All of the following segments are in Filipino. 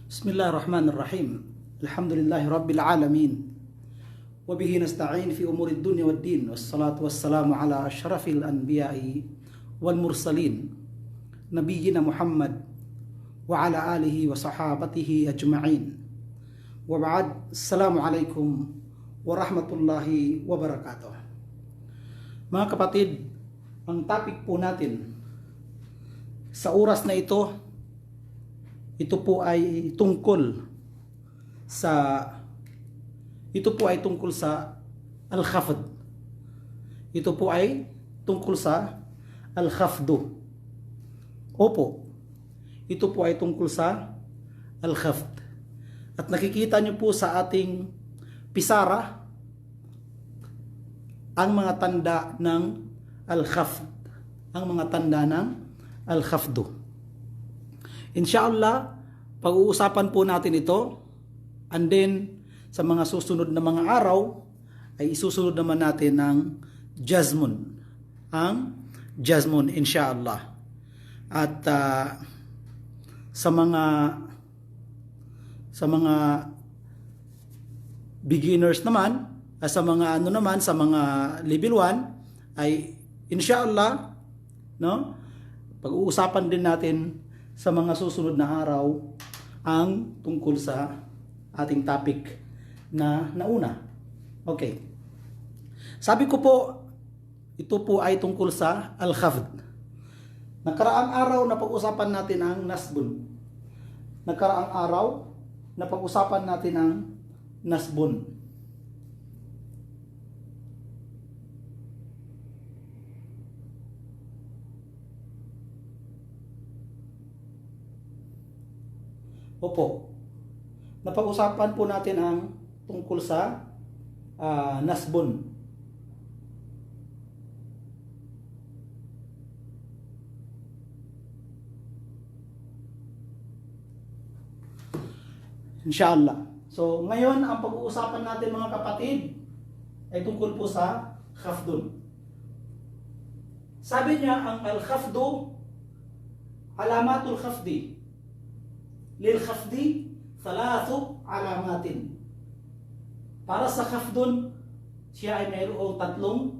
Bismillahirrahmanirrahim. Alhamdulillahi Rabbil Alamin. Wabihi nasta'in fi umuri dunya wad din. Wassalatu wassalamu ala ashrafil anbiya'i wal mursalin. Nabiyyina Muhammad wa ala alihi wa sahabatihi ajma'in. Wa ba'd. Assalamualaikum warahmatullahi wabarakatuh. Mga kapatid, ang topic po natin sa oras na ito po ay tungkol sa al-khafd. Ito po ay tungkol sa al-khafdu. Opo. Ito po ay tungkol sa al-khafd. At nakikita niyo po sa ating pisara ang mga tanda ng al-khafd. Ang mga tanda ng al-khafdu. Inshallah, pag-uusapan po natin ito, and then sa mga susunod na mga araw ay isusunod naman natin ng jazmun. Ang jazmun, inshallah. At sa mga beginners naman, sa mga level 1 ay inshallah, no? Pag-uusapan din natin sa mga susunod na araw ang tungkol sa ating topic na nauna. Okay. Sabi ko po, ito po ay tungkol sa al-khafd. Nakaraang araw na pag-usapan natin ang nasbun. Nakaraang araw na pag-usapan natin ang nasbun. Opo. Napag-usapan po natin ang tungkol sa nasbun. Inshallah. So, ngayon ang pag-uusapan natin mga kapatid ay tungkol po sa khafdun. Sabi niya ang al-khafdu alamatul khafdi. Lil khafdi thalathu alamatin. Para sa khafdun, siya ay mayroong tatlong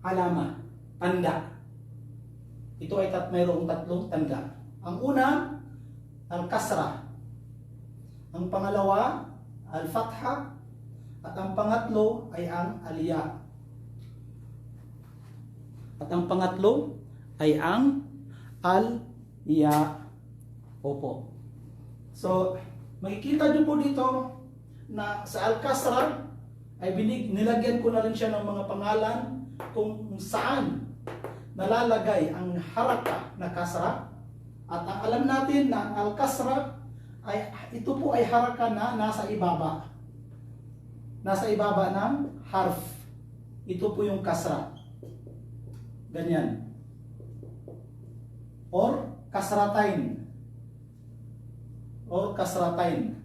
alama, tanda. Ito ay mayroong tatlong tanda. Ang una, al-kasra. Ang pangalawa, al-fatha. At ang pangatlo ay ang al-ya. At ang pangatlo ay ang al-ya. Opo. So, makikita nyo po dito na sa al-kasra ay nilagyan ko na rin siya ng mga pangalan kung saan nalalagay ang haraka na kasra. At ang alam natin na ang al-kasra ay ito po ay haraka na nasa ibaba. Nasa ibaba ng harf. Ito po yung kasra. Ganyan. Or kasratain. Or kasratain.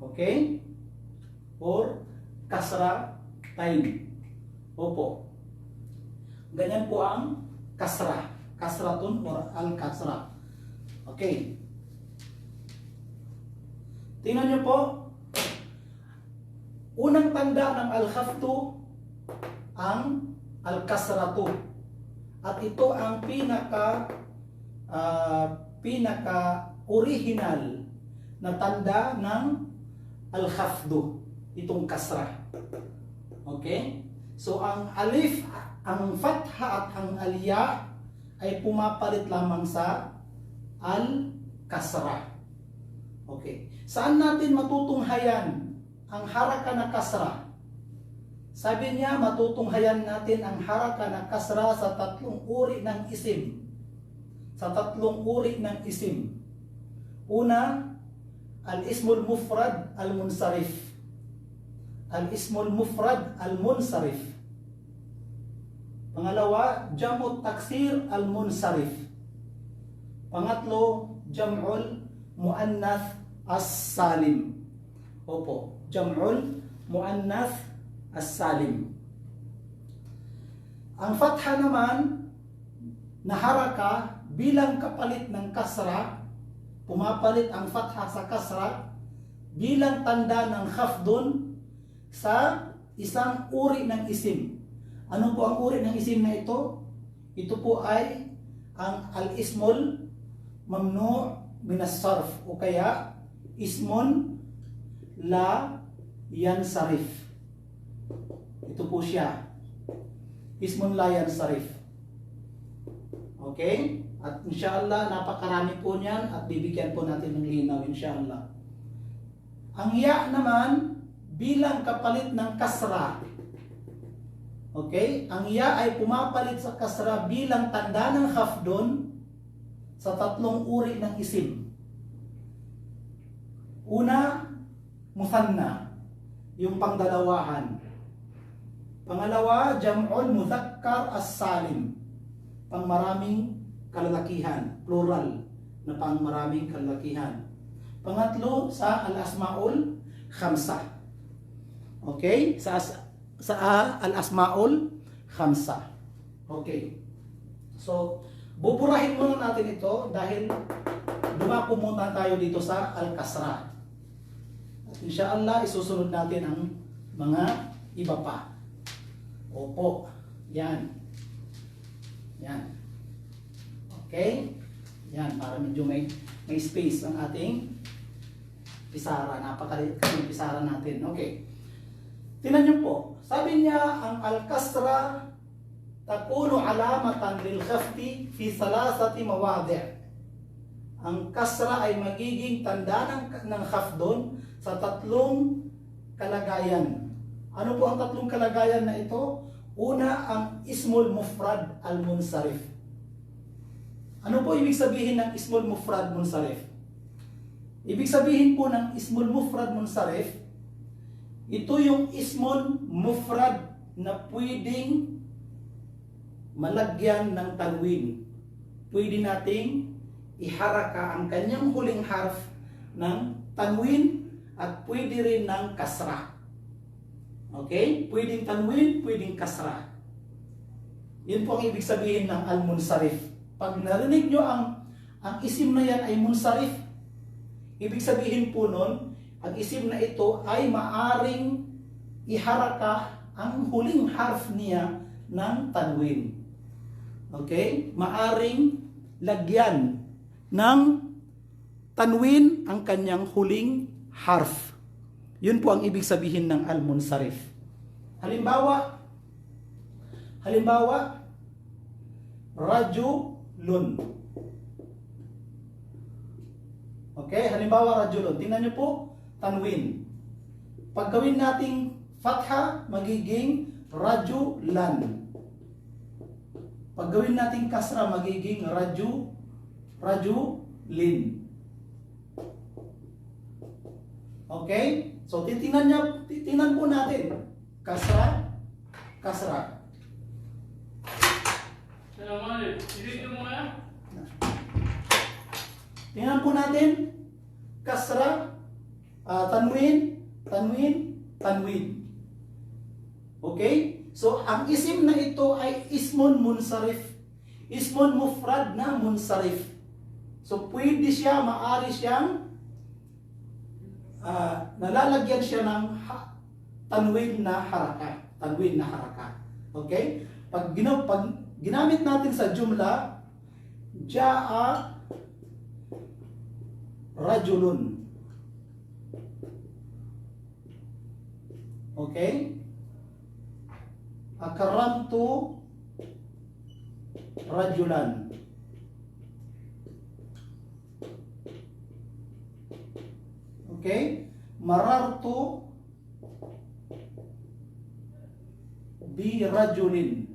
Okay? Or kasratain. Opo. Ganyan po ang kasra. Kasratun or al-kasra. Okay. Tingnan niyo po. Unang tanda ng al-khafdu ang al-kasratu. At ito ang pinaka original na tanda ng al-khafdu, itong kasra. Okay? So ang alif, ang fatha at ang alya ay pumapalit lamang sa al-kasra. Okay. Saan natin matutunghayan ang haraka na kasra? Sabi niya, matutunghayan natin ang haraka na kasra sa tatlong uri ng isim. Sa tatlong uri ng isim. Una, al-ismul mufrad al-munsarif. Al-ismul mufrad al-munsarif. Pangalawa, jam'ut taksir al-munsarif. Pangatlo, jam'ul muannath as-salim. Opo, jam'ul muannath as-salim. Ang fatha naman na haraka bilang kapalit ng kasra pumapalit ang fatha sa kasra bilang tanda ng khafdun sa isang uri ng isim. Ano po ang uri ng isim na ito? Ito po ay ang al-ismul mamnu' min as-sarf o kaya ismun la yansarif. Ito po siya. Ismun la yansarif. Okay? At inshallah, napakarami po niyan at bibigyan po natin ng linaw inshallah. Ang ya naman, bilang kapalit ng kasra. Okay? Ang ya ay pumapalit sa kasra bilang tanda ng khafdun sa tatlong uri ng isim. Una, muthanna, yung pangdalawahan. Pangalawa, jam'ul mudhakkar as-salim, pangmaraming kalalakihan, plural na pangmaraming kalalakihan. Pangatlo, sa al-asmaul khamsah. Okay? Sa al-asmaul khamsah. Okay. So, buburahin muna natin ito dahil dumako muna tayo dito sa al-kasra. At inshallah, isusunod natin ang mga iba pa. Opo. Yan. Yan. Okay? Yan, para medyo may space ang ating pisara. Napakalit yung pisara natin. Okay. Tingnan niyo po. Sabi niya, ang al-kasra takunu alamatan lil khafdi fi salasati mawadi'. Ang kasra ay magiging tanda ng khafdun sa tatlong kalagayan. Ano po ang tatlong kalagayan na ito? Una, ang ismul mufrad al-munsarif. Ano po ibig sabihin ng ismul mufrad munsarif? Ibig sabihin po ng ismul mufrad munsarif, ito yung ismul mufrad na pwedeng malagyan ng tanwin. Pwede nating iharaka ang kanyang huling harf ng tanwin at pwede rin ng kasra. Okay? Pwedeng tanwin, pwedeng kasra. Yun po ang ibig sabihin ng al-munsarif. Pag narinig nyo ang isim na yan ay munsarif, ibig sabihin po nun, ang isim na ito ay maaring iharaka ang huling harf niya ng tanwin. Okay? Maaring lagyan ng tanwin ang kanyang huling harf. Yun po ang ibig sabihin ng al-munsarif. Halimbawa, rajulun. Okay? Halimbawa, rajulun. Tingnan nyo po, tanwin. Pag gawin nating fatha, magiging rajulan. Pag gawin nating kasra, magiging rajulin. Okay? So, titingnan po natin. Kasra, kasra. Tingnan po natin. Kasra, tanwin, tanwin, tanwin. Okay? So, ang isim na ito ay ismun munsarif. Ismun mufrad na munsarif. So, pwede siya, maari siyang nalalagyan siya ng tanwin na haraka. Tanwin na haraka. Okay? Pag ginamit natin sa jumla, ja'a rajulun. Okay? Akaramtu rajulan. Okay? Marartu bi rajulin.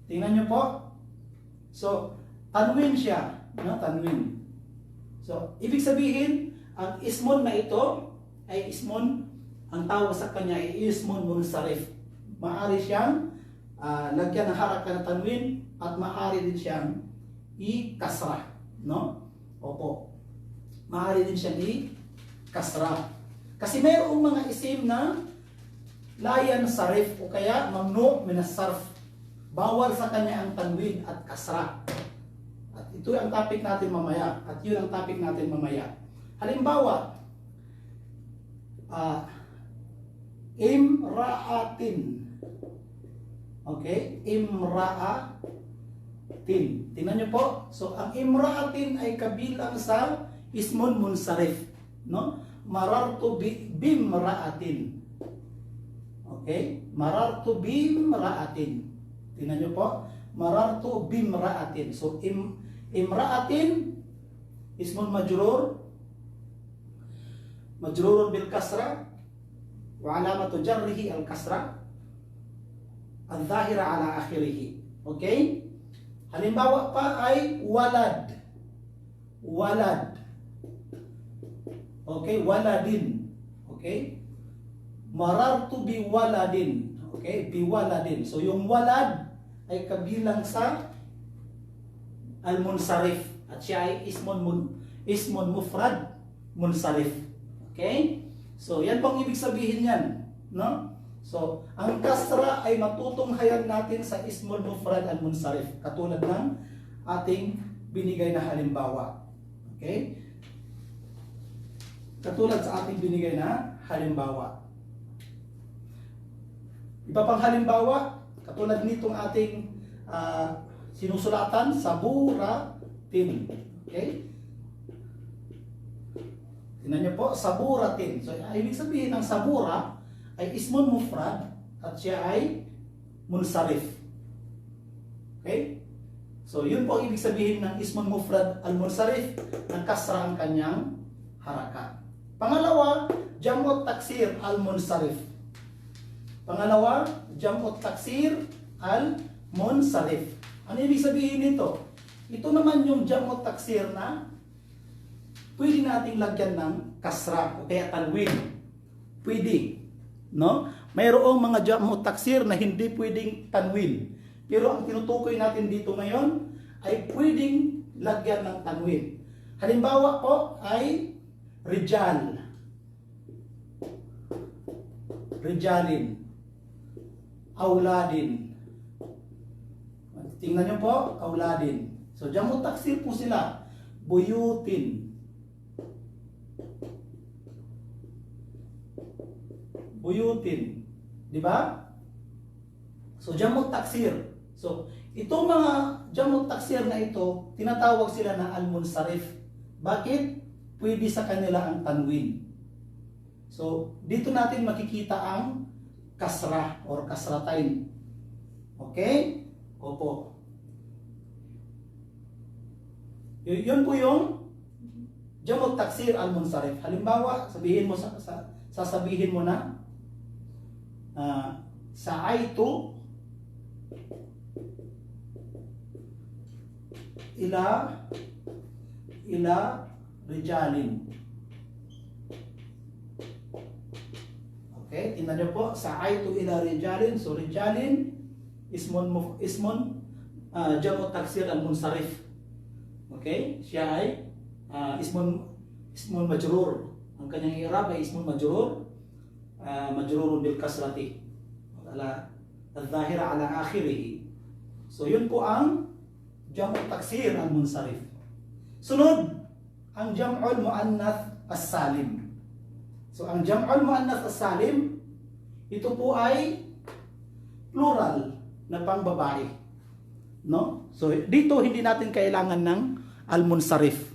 Tingnan nyo po. So, tanwin siya. No? Tanwin. So, ibig sabihin, ang ismon na ito ay ismon, ang tawag sa kanya ay ismon munsarif. Maari siyang lagyan ng haraka na tanwin at maari din siyang i-kasra. No? Opo. Maari din siyang i-kasra. Kasi mayroong mga isim na layan sarif o kaya mamnu min as-sarf. Bawal sa kanya ang tanwin at kasra. At ito Ito ang topic natin mamaya at yun ang topic natin mamaya. Halimbawa, imra'atin. Okay? Imra'atin. Tingnan nyo po. So, ang imra'atin ay kabilang sa ismun munsarif. No? Marartu bimra'atin. Okay? Marartu bimra'atin. Tingnan nyo po. Marartu bimra'atin. So, imra'atin, ismun majrur. Majrurun bil kasra. Wa alamatu jarrihi al kasra. Al-zahira ala akhirih. Okay? Halimbawa pa ay walad. Walad. Okay? Waladin. Okay? Marartu bi waladin. Okay? Bi waladin. So yung walad ay kabilang sa al-munsarif. At siya ay ismun mufrad munsarif. Okay? So yan pong ibig sabihin yan. No? So, ang kasra ay matutunghayan natin sa ismul mufrad al-munsarif. Katulad ng ating binigay na halimbawa. Okay? Katulad sa ating binigay na halimbawa. Iba pang halimbawa, katulad nitong ating sinusulatan, saburatin. Okay? Tingnan niyo po, saburatin. So, ibig sabihin ng sabura ay ismun mufrad at siya ay munsarif. Okay? So, yun po ibig sabihin ng ismun mufrad al-munsarif, ng kasra ang kanyang haraka. Pangalawa, jam'ut taksir al-munsarif. Pangalawa, jam'ut taksir al-munsarif. Ano ibig sabihin nito? Ito naman yung jam'ut taksir na pwede nating lagyan ng kasra o kaya tanwin. Pwede. No? Mayroong mga jam'ut taksir na hindi pwedeng tanwin. Pero ang tinutukoy natin dito ngayon ay pwedeng lagyan ng tanwin. Halimbawa po ay rijal. Rijalin. Auladin. Tingnan nyo po, auladin. So jam'ut taksir po sila. Buyutin. Buyutin. Di ba? So, jam'ut taksir. So, itong mga jam'ut taksir na ito, tinatawag sila na al-munsarif. Bakit? Pwede sa kanila ang tanwin. So, dito natin makikita ang kasra or kasratain. Okay? Opo. Yun po yung jam'ut taksir al-munsarif. Halimbawa, sabihin mo sasabihin mo na sa'aitu ila rijalin. Okay, tingnan niyo po, sa'aitu ila rijalin. So rijalin ismun jam'ut taksir al-munsarif. Okay, siya ay ismun majrur. Ang kanyang i'rab ay ismun majrur. Majrurun bil kasrati ala al-zahira ala akhirih. So yun po ang jam'ut taksir al-munsarif. Sunod, ang jam'ul muannath as-salim. So ang jam'ul muannath as-salim, ito po ay plural na pangbabae. No? So dito hindi natin kailangan ng al-munsarif.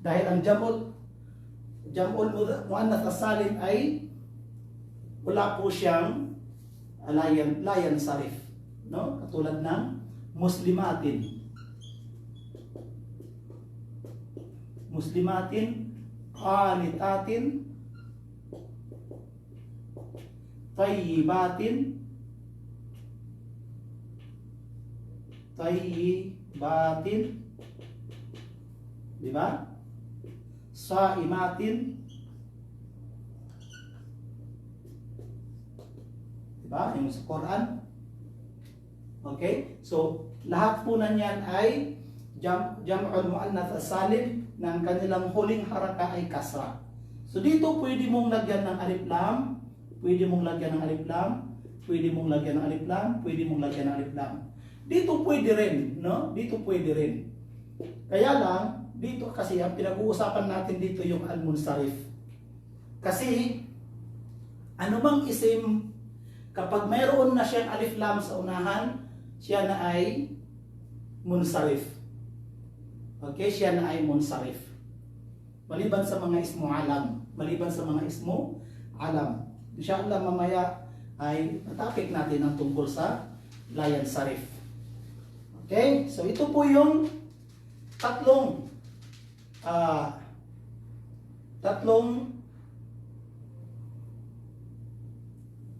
Dahil ang jam'ul muannath as-salim ay wala po siyang layan sarif, no? Katulad ng muslimatin. Muslimatin, qanitatin, tayyibatin, di ba? Saimatin, diba? Yung sa Quran. Okay? So, lahat po na niyan ay jam'ul muannath as-salim na ang kanilang huling haraka ay kasra. So, dito pwede mong lagyan ng alif lam, pwede mong lagyan ng alif lam, pwede mong lagyan ng alif lam, pwede mong lagyan ng alif lam. Dito pwede rin, no? Dito pwede rin. Kaya lang, dito kasi ang pinag-uusapan natin dito yung al-munsarif. Kasi, anumang isim, kapag mayroon na siyang alif lam sa unahan, siya na ay munsarif. Okay, siya na ay munsarif. Maliban sa mga ismo alam. Maliban sa mga ismo alam. Inshallah mamaya ay matapik natin ang tungkol sa layan sarif. Okay, so ito po yung tatlong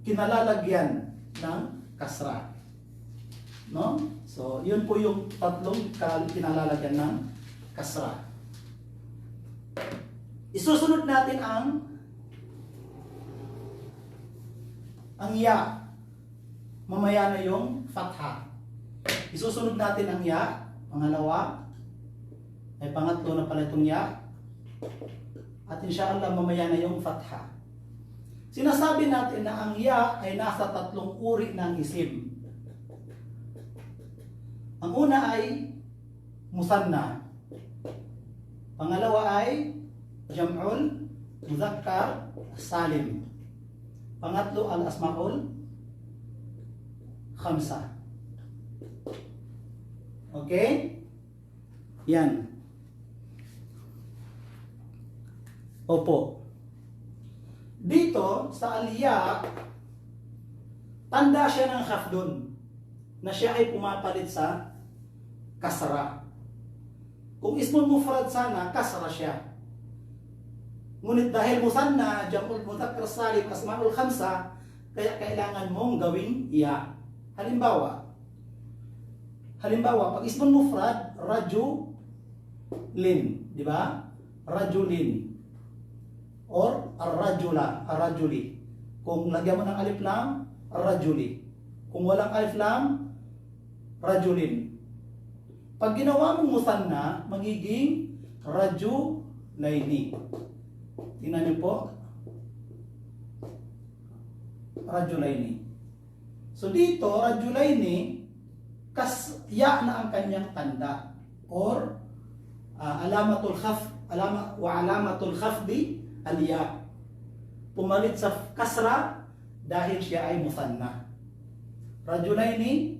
kinalalagyan ng kasra. No? So, yun po yung tatlong kinalalagyan ng kasra. Isusunod natin ang ya. Mamaya na yung fatha. Isusunod natin ang ya. Pangalawa. Ay pangatlo na pala itong ya. At inshallah mamaya na yung fatha. Sinasabi natin na ang ya ay nasa tatlong uri ng isim. Ang una ay musanna. Pangalawa ay jam'ul mudzakkar salim. Pangatlo al-asma'ul khamsa. Okay? Yan. Opo. Dito sa al-ya, tanda siya ng khafdun na siya ay pumapalit sa kasra. Kung ismul mufrad sana, kasra siya. Ngunit dahil musanna, jam'ul mudzakkar salim, asma'ul khamsa, kaya kailangan mong gawing ya. Halimbawa, pag ismul mufrad, rajulin, di ba? Rajulin. Or ar-rajula, ar-rajuli. Kung lagyan mo ng alif lam, ar-rajuli. Kung walang alif lam, rajulin. Pag ginawa mong musanna, magiging rajulaini. Tingnan niyo po. Rajulaini. So dito, rajulaini, ya na ang kanyang tanda. Or alamatul khafdi al-ya. Pumalit sa kasra dahil siya ay musanna. Rajulaini,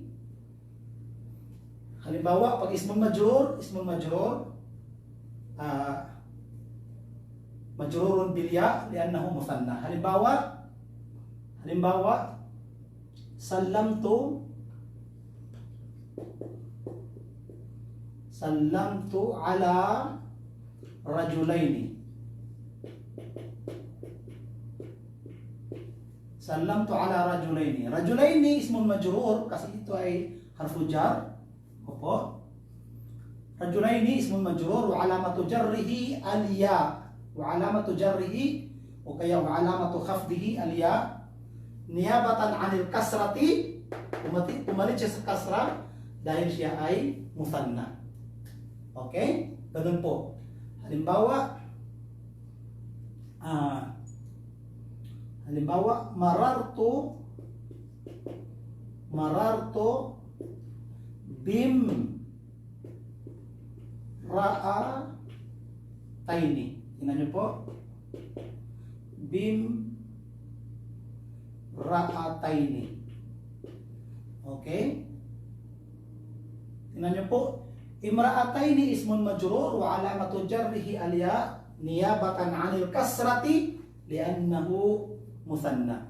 halimbawa, pag ismul majrur, majrurun bil ya li'annahu musanna. Halimbawa, sallamtu ala rajulaini. Sallamtu ala rajulaini. Rajulaini ismul majrur kasi ito ay harfu jar. Opo. Rajulaini ismul majrur wa alamatu jarrihi al-ya. Wa alamatu jarrihi o kaya wa alamatu khafdihi al-ya niyabatan 'anil kasrati. Pumalit siya sa kasra dahil siya ay musanna. Okay? Ganun po. Halimbawa, marartu bim ra'ataini. Tingnan niyo po. Bim ra'ataini. Okay? Tingnan niyo po. Imra'ataini ismun majrur wa alamatu jarrihi al-ya niyabatan 'anil kasrati li'annahu musanna.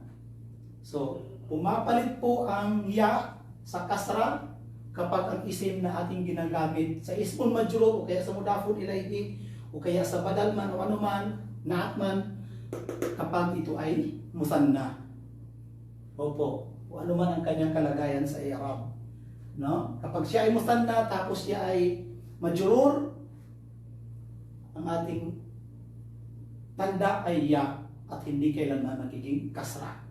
So, pumapalit po ang ya sa kasra kapag ang isim na ating ginagamit sa ismun majrur o kaya sa mudafun ilayhi o kaya sa badal man o anuman, naat man, kapag ito ay musanna. Opo, o anuman ang kanyang kalagayan sa i'rab. No? Kapag siya ay musanna tapos siya ay majrur, ang ating tanda ay ya at hindi kailanman nagiging kasra.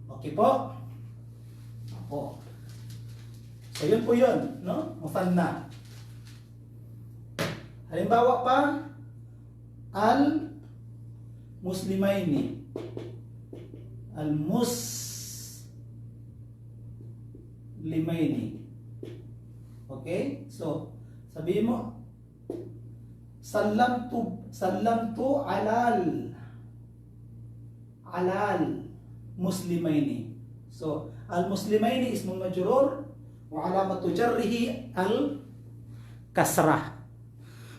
Okay po? Opo. So yun po yun, no? Musanna. Halimbawa pa, al-muslimaini. Al-muslimaini. Okay? So, sabihin mo, sallamtu alal muslimaini. So al-muslimaini ismun majrur wa alamatu jarrihi al-kasrah.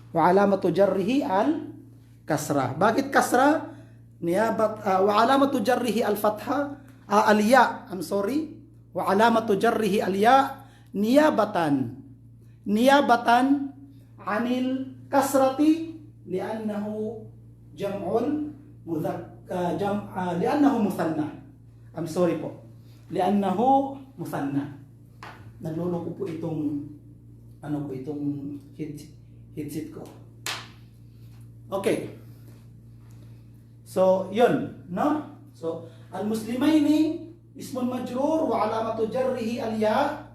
Wa alamatu jarrihi al-kasrah. Bakit kasrah? Wa alamatu jarrihi al-fatha al-ya. I'm sorry. Wa alamatu jarrihi al-ya niyabatan anil kasrati li'annahu jam'ul li'annahu muthanna. I'm sorry po. Li'annahu muthanna. Nagluloko po itong headset ko. Okay. So, yun, no? So, al-muslimaini ismun majrur wa alamatu jarrihi al-ya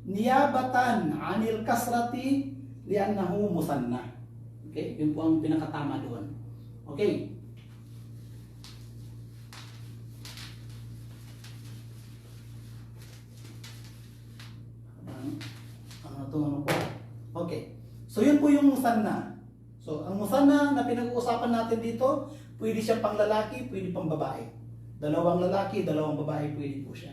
niyabatan 'anil kasrati li'annahu muthanna. Okay? Yun po ang pinakatama doon. Okay? Ano po? Okay. So, yun po yung muthanna. So, ang muthanna na pinag-uusapan natin dito, pwede siya pang lalaki, pwede pang babae. Dalawang lalaki, dalawang babae, pwede po siya.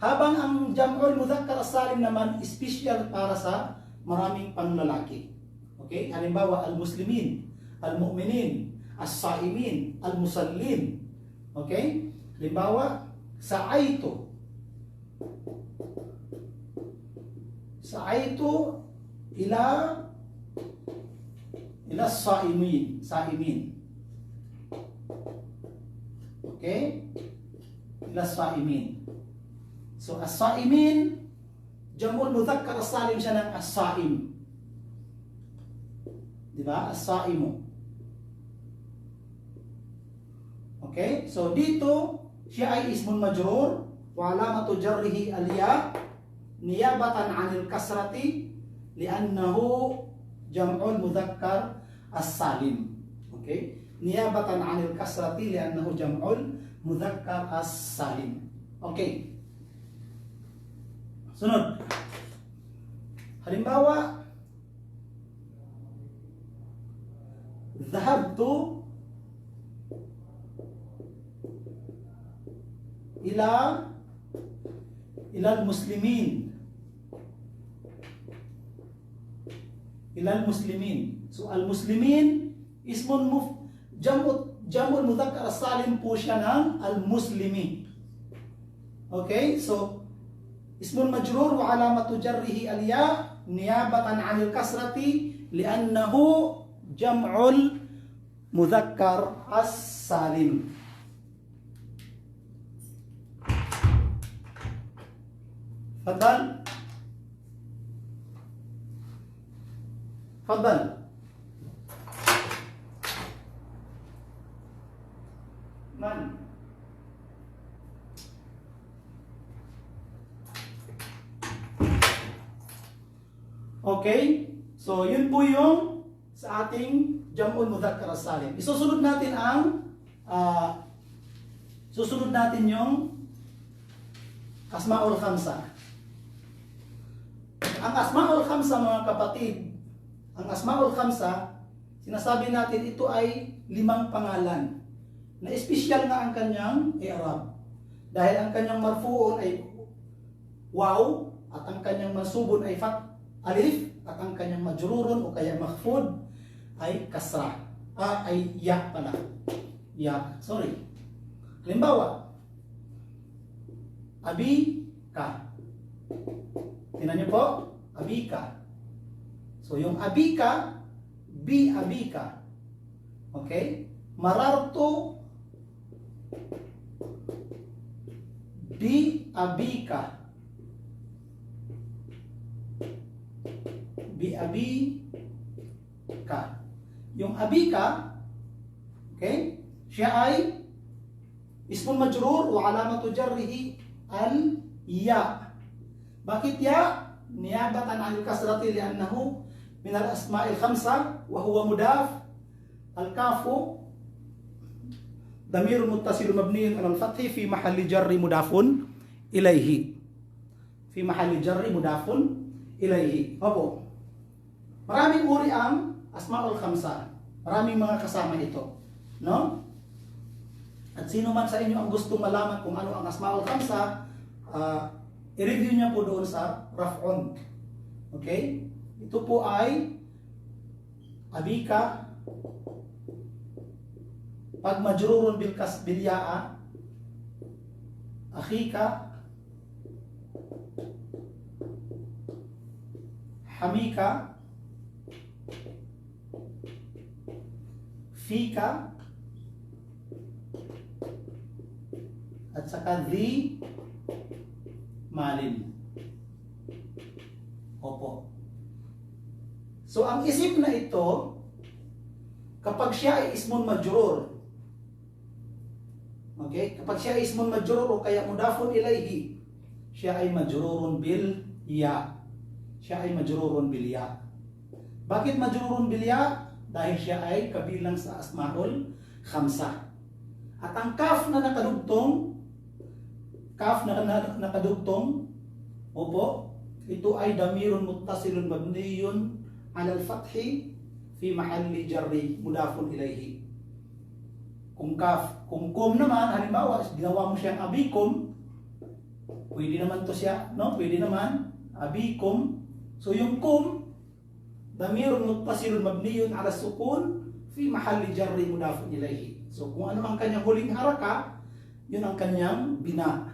Habang ang jam'ul mudzakkar as-salim naman, special para sa maraming pang lalaki. Okay? Halimbawa, al-muslimin, al-mu'minin, as-saimin, al-musallin. Okay? Halimbawa, sa'aitu ila saimin. Okay? Ila saimin. So as-saimin, jam'ul mudzakkar as-salim siya ng as-saim. Di ba? As-saimu. Okay? So dito siya ay ismun majrur wa alamatu jarrihi al-ya niyabatan 'anil kasrati li'annahu jam'ul mudzakkar as-salim. Okay? Niyabatan 'anil kasrati li'annahu jam'ul mudzakkar as-salim. Okay. Sunod. Halimbawa, dhahabtu ila al-muslimin. So al-muslimin ismun jam'ul mudzakkar as-salim po siya ng al-muslimi. Okay? So ismun majrur wa alamatu jarrihi al-ya niyabatan 'anil kasrati li'annahu jam'ul mudzakkar as-salim. Fadal. Man. Okay? So, yun po yung sa ating jam'ul mudzakkar as-salim. Isusunod natin yung asma'ul khamsa. Ang asma'ul khamsa, mga kapatid, ang asma'ul khamsa, sinasabi natin ito ay 5 pangalan na espesyal nga ang kanyang i'rab. Dahil ang kanyang marfu'un ay waw at ang kanyang mansubun ay alif at ang kanyang majrurun o kaya mahfud ay kasra. Ay ya pala. Ya, sorry. Halimbawa, abika. Tingnan niyo po, abika. So yung abika, abika. Okay? Marartu abika. Abika. Yung abika, okay? Siya ay ismun majrur wa alamatu jarrihi al-ya. Bakit ya? Niyabatan 'anil kasrati li'annahu min al-asma'il khamsa wa huwa mudaf. Al-kafu damir muttasil mabni 'ala al-fathi fi mahalli jarri mudafun ilaihi. Fi mahalli jarri mudafun ilaihi. Opo. Maraming uri ang Asmaul Khamsa. Maraming mga kasama ito. No? At sino man sa inyo ang gustong malaman kung ano ang Asmaul Khamsa, i-review niya po doon sa Raf'un. Okay? Ito po ay abika, pag majrurun bil kasbilya'a, akhika, hamika, fika, at saka di malin. Opo. So ang isim na ito, kapag siya ay ismun majrur, okay? Kapag siya ay ismun majrur o kaya mudafun ilayhi, siya ay majrurun bil ya. Siya ay majrurun bil ya. Bakit majrurun bil ya? Dahil siya ay kabilang sa Asmaul Khamsa. At ang kaf na nakadugtong, opo, ito ay damirun muttasilun mabniyun ala al-fathi fi mahalli jarri mudafun ilayhi. Kung kum naman, halimbawa, ginawa mo siyang abikum, pwede naman to siya, no? Pwede naman, abikum. So yung kum, damirun muttasilun mabniyun ala sukun fi mahalli jarri mudafun ilayhi. So kung ano ang kanyang huling haraka, yun ang kanyang bina.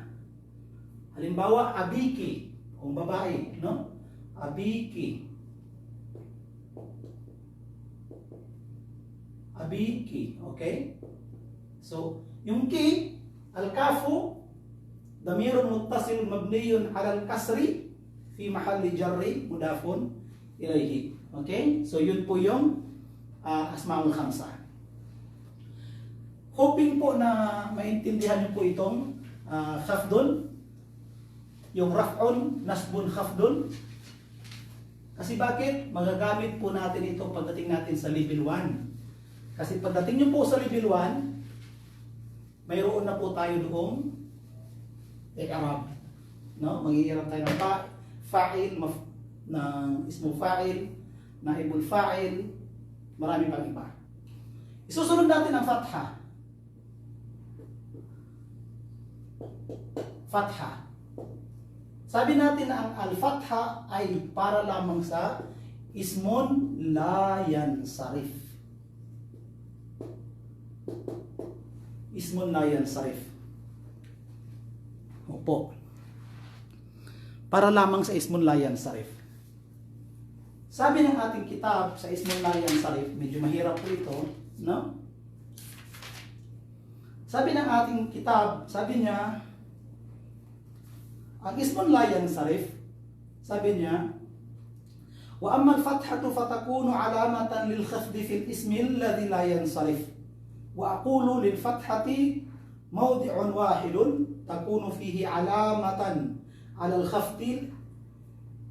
Halimbawa, abiki, kung babae, no? Abiki. Abiki, okay? So, yung ki, al-kafu, damirun muttasil mabniyun ala al-kasri fi mahalli jarri mudafun ilayhi. Okay? So, yun po yung Asmaul Khamsa. Hoping po na maintindihan niyo po itong khafdun, yung raf'un, nasbun, khafdun. Kasi bakit? Magagamit po natin ito pagdating natin sa level 1. Kasi pagdating nyo po sa level 1, mayroon na po tayo doong i'rab. No? Mag-i-i'rab tayo ng fa'il, ng ismu fa'il, naibul fa'il, marami pang iba. Isusunod natin ang fatha. Fatha. Sabi natin na ang al-fatha ay para lamang sa ismun la yansarif. Ismun la yansarif. Opo. Para lamang sa ismun la yansarif. Sabi ng ating kitab sa ismun la yansarif, medyo mahirap po ito, no? Sabi ng ating kitab, sabi niya, ang ismun la yansarif, sabi niya, wa amma al-fathatu fatakunu alamatan lil khafdi fil ismi alladhi la yansarif. Wa aqulu lil fathati mawdi'un wahidun takunu fihi alamatan ala al-khafdi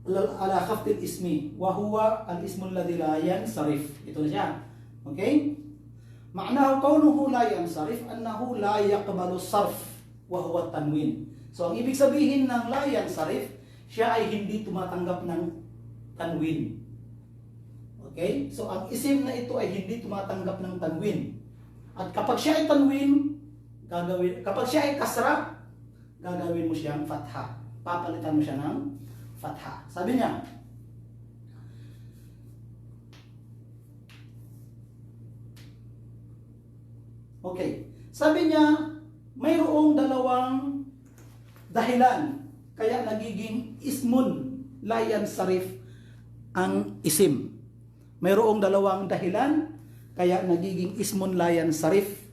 ala khafdi al-ismi wa huwa al-ismu alladhi la yansarif. Ito na siya. Okay? Ma'nahu kaunuhu la yansarif annahu la yaqbalu sarf wa huwa tanwin. So, ang ibig sabihin ng la yansarif, siya ay hindi tumatanggap ng tanwin. Okay? So, ang isim na ito ay hindi tumatanggap ng tanwin. At kapag siya ay tanwin, kapag siya ay kasra, gagawin mo siyang fatha. Papalitan mo siya ng fatha. Sabi niya, okay. Sabi niya, mayroong dalawang dahilan kaya nagiging ismun la yansarif ang isim. Mayroong dalawang dahilan kaya nagiging ismun la yansarif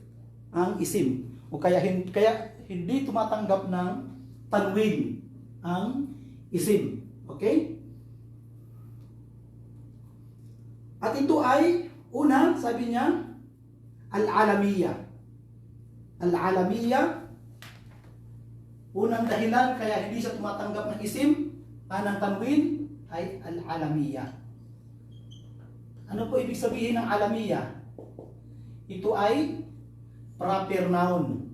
ang isim. O kaya hindi tumatanggap ng tanwin ang isim. Okay? At ito ay, una, sabi niya, al-alamiyya. Al-alamiyya, unang dahilan kaya hindi siya tumatanggap ng isim, ng tanwin, ay al-alamiyya. Ano po ibig sabihin ng alamiyya? Ito ay proper noun.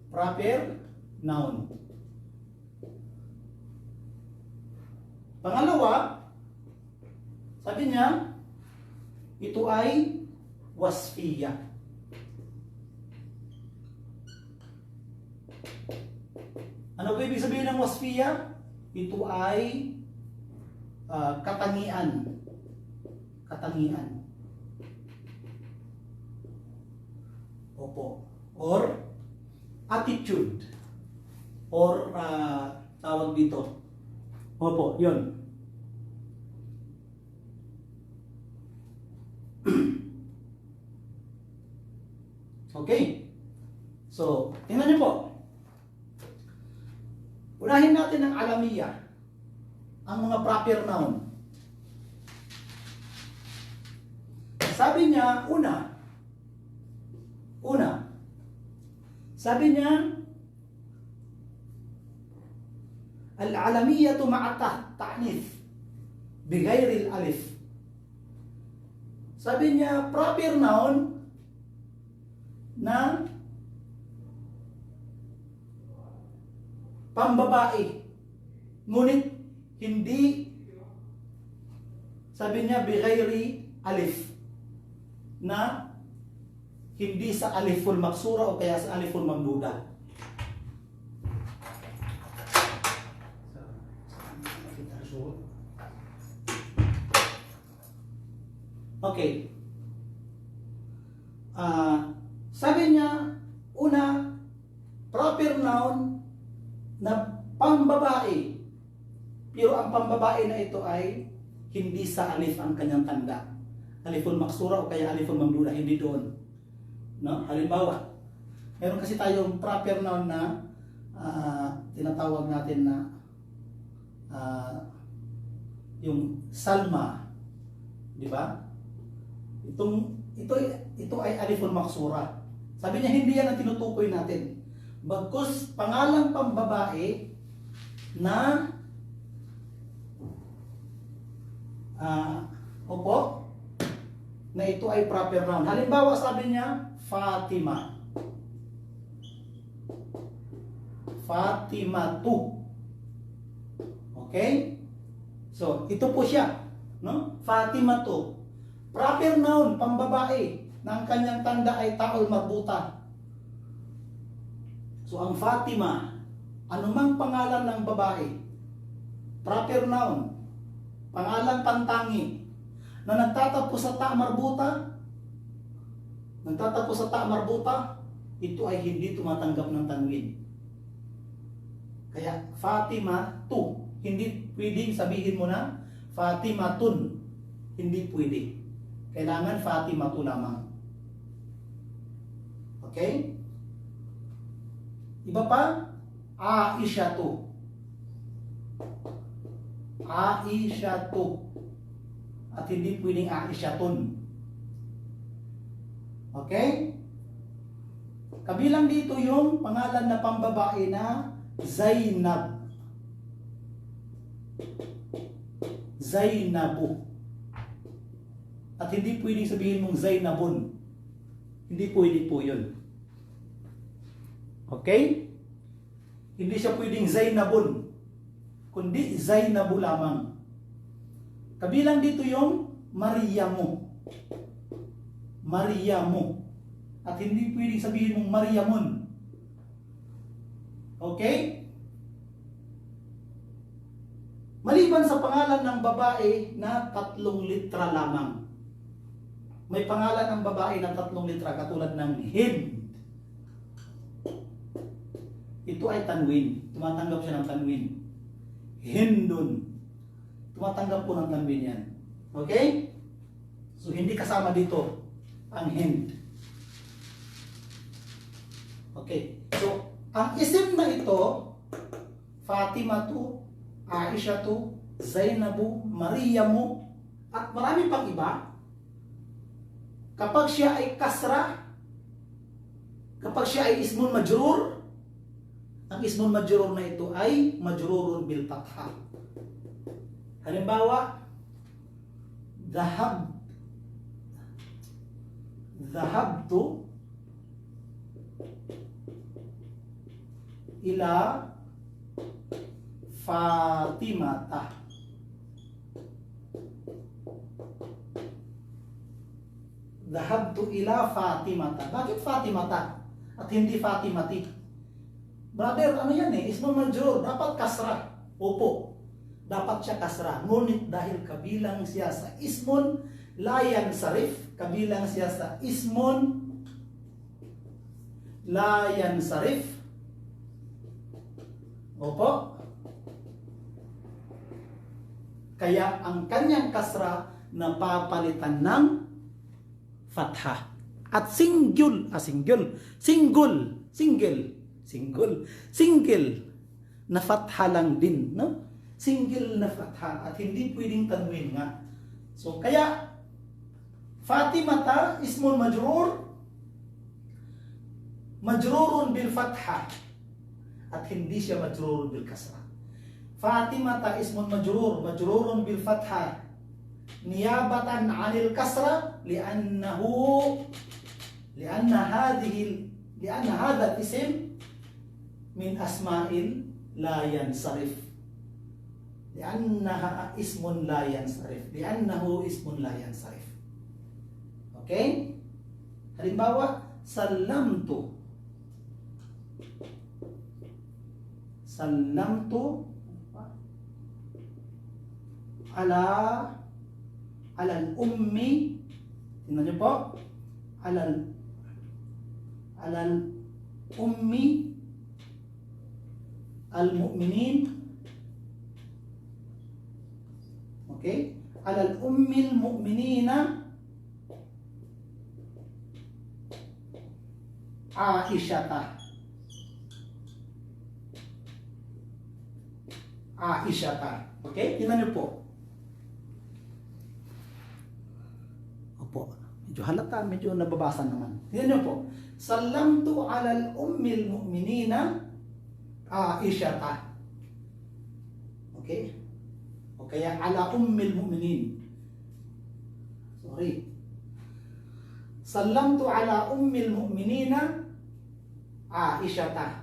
Proper noun. Pangalawa, Sabi niya, ito ay wasfiya. Ano ba ibig sabihin ng wasfiya? Ito ay katangian. Katangian. Opo. Or attitude. Or tawag dito. Opo, yun. Okay. So, tingnan niyo po. Unahin natin ang alamiya. Ang mga proper noun. Sabi niya, una. Sabi niya, al-alamiyatu ma'a ta'nif bighairi al-alif. Sabi niya, proper noun na pambabae. Ngunit hindi, sabi niya, bighairi alif. Na hindi sa aliful maksura o kaya sa aliful mamduda. Okay. Sabi niya, una, proper noun na pambabae. Pero ang pambabae na ito ay hindi sa alif ang kanyang tanda. Aliful maksura o kaya aliful mamduda, hindi doon. No? Halimbawa, meron kasi tayong proper noun na tinatawag natin na yung Salma. Di ba? Ito ay aliful maksura. Sabi niya, hindi yan ang tinutukoy natin. Bagkus pangalang pambabae na na ito ay proper noun. Halimbawa, sabi niya, Fatima. Fatimatu. Okay? So, ito po siya, no? Fatimatu. Proper noun, pambabae, na ang kanyang tanda ay taol marbuta. So, ang Fatima, anumang pangalan ng babae, proper noun, pangalan pantangi, na nagtatapos sa ta marbuta, ito ay hindi tumatanggap ng tanwin. Kaya Fatima tu, hindi pwedeng sabihin mo na Fatimatun, hindi pwede. Kailangan Fatima tu lamang. Okay? Iba pa, Aishatu. Aishatu. At hindi pwedeng Aishatun. Okay? Kabilang dito yung pangalan na pambabae na Zainab. Zainabu. At hindi pwedeng sabihin mong Zainabun. Hindi pwede po yun. Okay? Hindi siya pwedeng Zainabun, kundi Zainabu lamang. Kabilang dito yung Mariamu. Mariamu. At hindi pwedeng sabihin mong Mariamun. Okay? Maliban sa pangalan ng babae na 3 litra lamang. May pangalan ng babae na 3 litra katulad ng Hind. Ito ay tanwin. Tumatanggap siya ng tanwin. Hindun. Tumatanggap po ng tanwin yan. Okay? So, hindi kasama dito ang Hind. Okay. So, ang isim na ito, Fatimatu, Aishatu, Zainabu, Mariamu, at marami pang iba, kapag siya ay kasra, kapag siya ay ismun majrur, ang ismun majrur na ito ay majrurun bil fathah. Halimbawa, dhahabtu ila Fatimata. dhahabtu ila Fatimata. Bakit Fatimata at hindi Fatimati? Brother, ano yan eh? Ismul majrur, dapat kasra. Opo, dapat siya kasra. Ngunit dahil kabilang siya sa ismun la yansarif, kabilang siya sa ismun la yansarif. Opo. Kaya ang kanyang kasra napapalitan ng fathah. At single na fathah lang din, no? Single na fathah at hindi pwedeng tanwin nga. So kaya Fatimata ismun majrurun bil fathah at hindi siya majrurun bil kasra. Fatimata ismun majrurun bil fathah niyabatan 'anil kasra li'anna hadha ism min asma'il la yansarif. Li'annahu ismun la yansarif. Okay? Halimbawa, sallamtu ala al-ummi, tingnan niyo po, ala al-ummi al-mu'minin, okay, ala al-ummi al-mu'minina Aisyata. Okay, tingnan niyo po. Opo, medyo halata, medyo nababasa naman. Tingnan niyo po. Sallamtu alal ummil mu'minina Aisyata. Okay? O kaya ala ummil mu'minin. Sorry. Sallamtu ala ummil mu'minina Aisyata.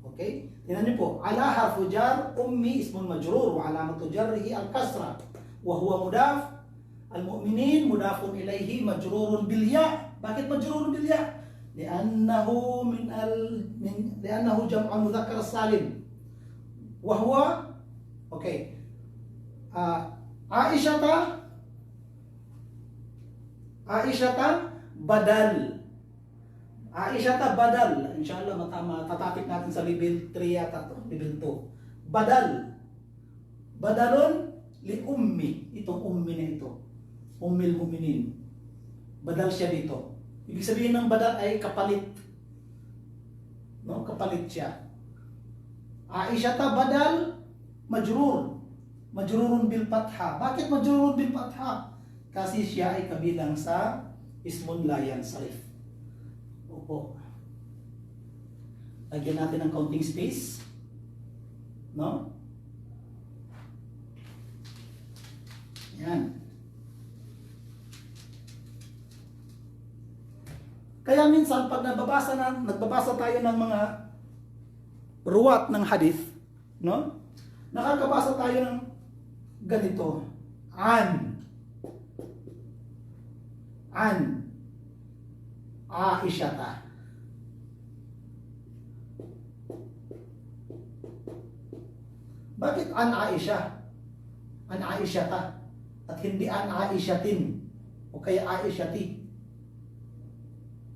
Okay? Tingnan niyo po. Ala harfu jar, ummi ismun majrur wa alamatu jarrihi al-kasra wa huwa mudaf. Al-mu'minin mudafun ilaihi majrurun bil ya. Bakit majrurun bil ya? Li'annahu li'annahu jam'u mudzakkar salim. Wa huwa okay. Aisyata badal. Aisyata badal. Inshallah matama tatapik natin sa level 3 at level 2. Badal. Badalun li ummi. Itong ummi na ito. Ummil mu'minin. Badal siya dito. Ibig sabihin ng badal ay kapalit. No, kapalit siya. Aisyata badal majrur. Majrurun bil fatha. Bakit majrurun bil fatha? Kasi siya ay kabilang sa ismun la yansarif. Opo. Lagyan natin ng counting space. No? Yan. Kaya minsan pag nagbabasa tayo ng mga ruwat ng hadith, no? Nakakabasa tayo ng ganito. An Aisyata. Bakit an Aisha? An Aisyata at hindi an Aisyatin o kaya Aisyati?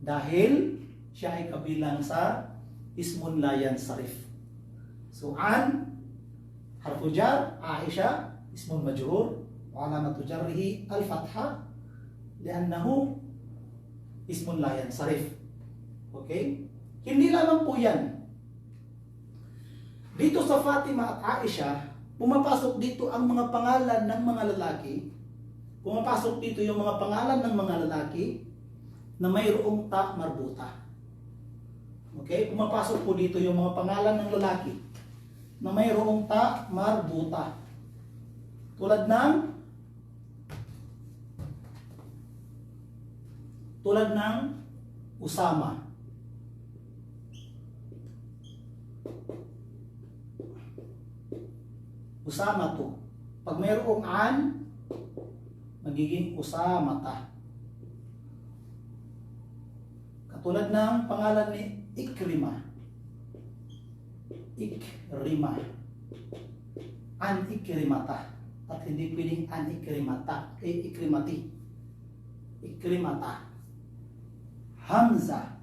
Dahil siya ay kabilang sa ismun la yansarif. So an harfu jar, Aisha ismun majrur wa alamatu jarrihi al-fatha li'annahu ismun la yansarif. Okay? Hindi lamang po yan. Dito sa Fatima at Aisha, pumapasok dito ang mga pangalan ng mga lalaki. Pumapasok dito yung mga pangalan ng mga lalaki na mayroong ta marbuta. Okay? Pumapasok po dito yung mga pangalan ng lalaki na mayroong ta marbuta. Tulad ng Usama. Usama to. Pag mayroong an, magiging Usamata. Katulad ng pangalan ni Ikrimah. Ikrimah. An Ikrimata. At hindi pwedeng an Ikrimata. Ikrimati. Ikrimata. Hamzah.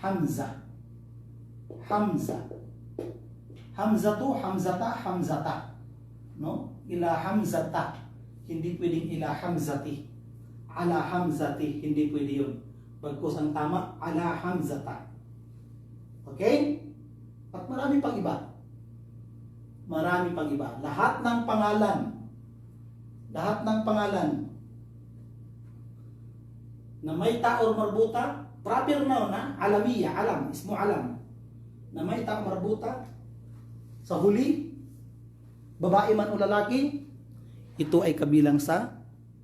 Hamzah. Hamzah. Hamzatu, Hamzata, Hamzata. No? Ila Hamzata. Hindi pwedeng ila Hamzati. Ala Hamzati. Hindi pwede yun. Bagkus ang tama, ala Hamzata. Okay? At marami pang iba. Marami pang iba. Lahat ng pangalan na may ta or marbuta, proper noun na, alamiya, alam, ismu alam, na may ta or marbuta, sa huli, babae man o lalaki, ito ay kabilang sa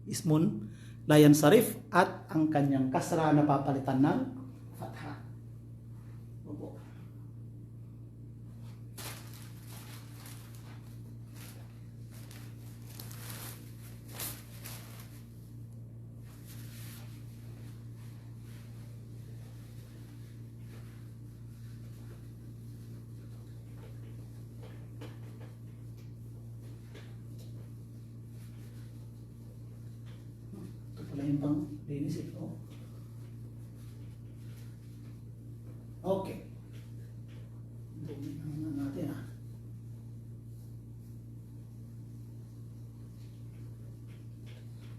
ismun layan sarif at ang kanyang kasra na papalitan ng fatha. Opo. Yung pang linis ito. Okay. Tingnan natin ha.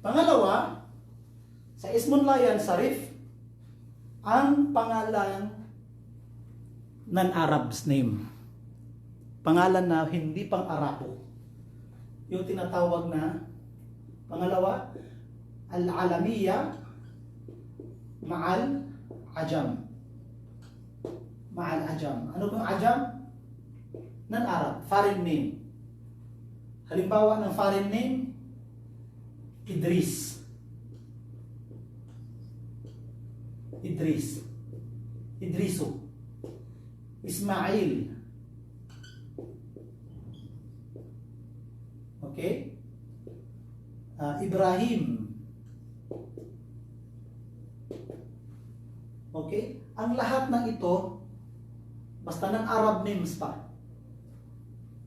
Pangalawa, sa ismun layan sarif, ang pangalan non-Arab's name. Pangalan na hindi pang Arabo. Yung tinatawag na pangalawa, al-alamiya ma'al ajam. Ma'al ajam. Ano pong ajam? Non-Arab, foreign name. Halimbawa ng foreign name, Idris. Idris. Idriso. Ismail. Okay? Ibrahim. Okay? Ang lahat ng ito, basta ng Arab names pa,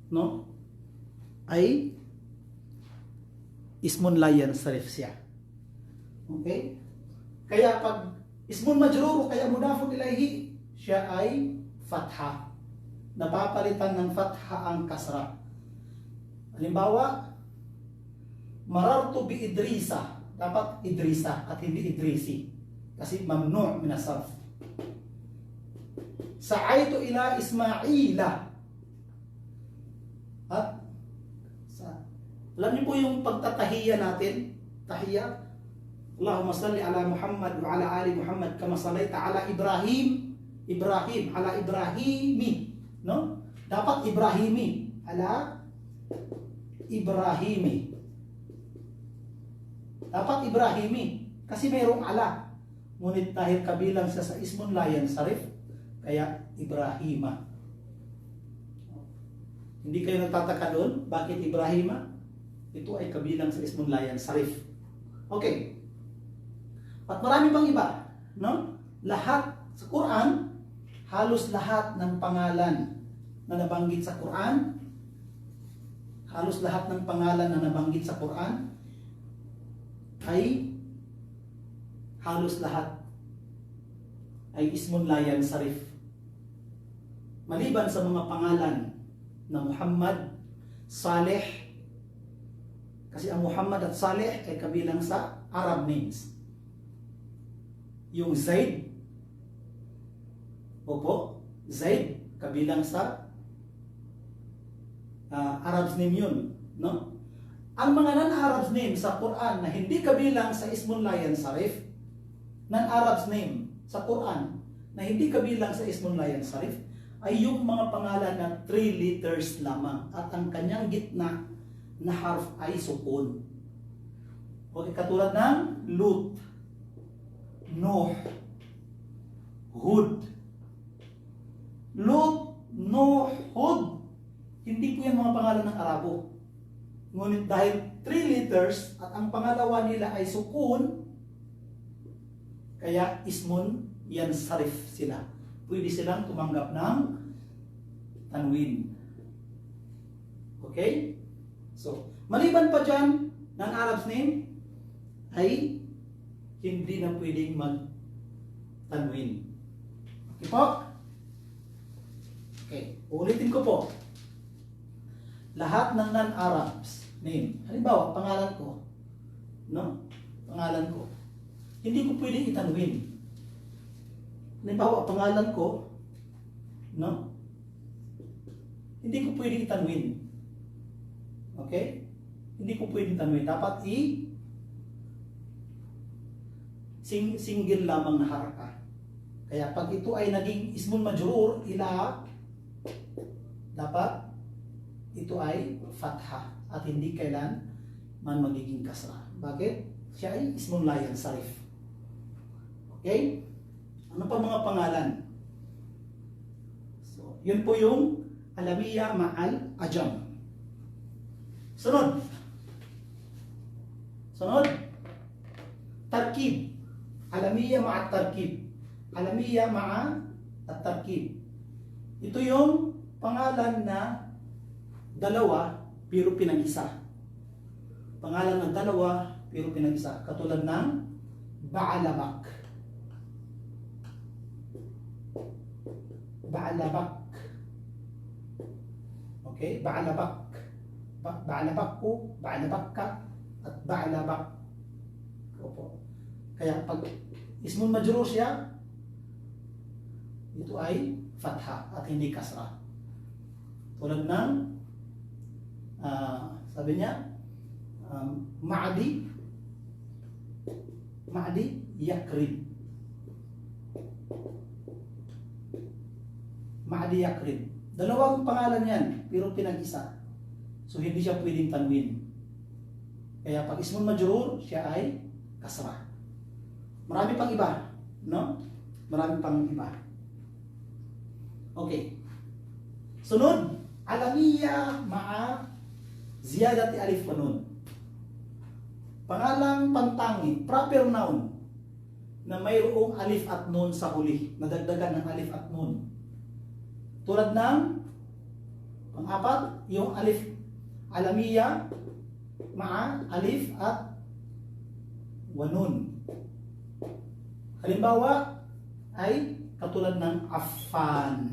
no? Ay ismun layan sarif siya. Okay? Kaya pag ismun majrur, kaya mudafun ilaihi, siya ay fatha. Napapalitan ng fatha ang kasra. Halimbawa, marartu bi Idrisa. Dapat Idrisa at hindi Idrisi. Kasi mamnu' min as-sarf. Sa'aitu ila Ismaila. At alam niyo po yung pagtatahiya natin, tahiya. Allahumma salli ala Muhammad wa ala ali Muhammad kama sallaita ala Ibrahim, Ibrahim ala Ibrahimi, no? Dapat Ibrahimi ala Ibrahimi. Dapat Ibrahimi kasi mayroong ala. Ngunit dahil kabilang siya sa ismun layan sarif, kaya Ibrahima. Hindi kayo nagtataka doon, bakit Ibrahima? Ito ay kabilang sa ismun layan sarif. Okay. At marami pang iba, no? Lahat sa Quran, halos lahat ng pangalan na nabanggit sa Quran, halos lahat ng pangalan na nabanggit sa Quran ay halos lahat ay ismun layan sarif. Maliban sa mga pangalan na Muhammad, Saleh, kasi ang Muhammad at Saleh ay kabilang sa Arab names. Yung Zaid, opo, Zaid, kabilang sa Arab's name yun, no? Ang mga non-Arab's name sa Quran na hindi kabilang sa ismun layan sarif, non-Arab's name sa Quran na hindi kabilang sa ismun layan sarif, ay yung mga pangalan na 3 letters lamang at ang kanyang gitna na harf ay sukun. Okay, katulad ng Lut, Nuh, Hud. Lut, Nuh, Hud. Hindi po yan mga pangalan ng Arabo. Ngunit dahil 3 letters at ang pangalawa nila ay sukun, Kaya ismun yansarif sila. Pwede silang tumanggap ng tanwin. Okay? So, maliban pa dyan, non-Arabs name ay hindi na pwedeng mag-tanwin. Okay po? Okay, ulitin ko po. Lahat ng non-Arabs name, halimbawa, pangalan ko, no? Pangalan ko, hindi ko pwedeng itanwin. Halimbawa, pangalan ko, no? Hindi ko pwedeng itanwin. Okay? Hindi ko pwedeng tanwin. Dapat single lamang na haraka. Kaya pag ito ay naging ismun majrur, ila, dapat ito ay fatha at hindi kailan man magiging kasra. Bakit? Siya ay ismun la yansarif. Okay? Ano pa mga pangalan? So, yun po yung alamiya ma'al ajam. Sunod. Sunod. Tarkib. Alamiya ma'at tarkib. Alamiya ma'at tarkib. Ito yung pangalan na dalawa pero pinag-isa. Pangalan ng dalawa pero pinag-isa. Katulad ng Ba'alabak. Ba'alabak. Okay? Ba'alabak. Ba'alabak ko, Ba'alabak ka, at Ba'alabak. Opo. Kaya pag ismun majrur siya, ito ay fatha at hindi kasra. Tulad ng sabi niya Ma'di Yakrib. Ma'di Yakrib. Dalawang pangalan yan, pero pinag-isa. So hindi siya pwedeng tanwin. Kaya pag ismun majrur, siya ay kasra. Marami pang iba, no? Marami pang iba. Okay. Sunod, alamiya ma'a ziyadati alif wa nun. Pangalang pantangi, proper noun, na mayroong alif at nun sa huli, nadagdagan ng alif at nun. Tulad ng pang-apat, yung alif alamiya ma'a alif at wa nun. Halimbawa ay katulad ng Affan.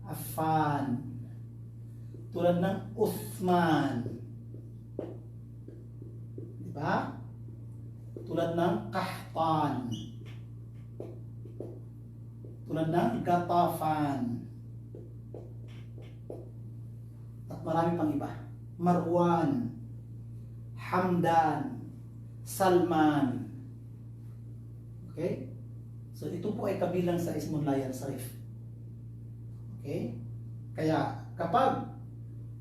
Affan. Tulad ng Uthman. Diba? Tulad ng Kahtan. Tulad ng Gatafan. At marami pang iba. Marwan. Hamdan. Salman. Okay? So ito po ay kabilang sa ismun la yansarif. Okay? Kaya kapag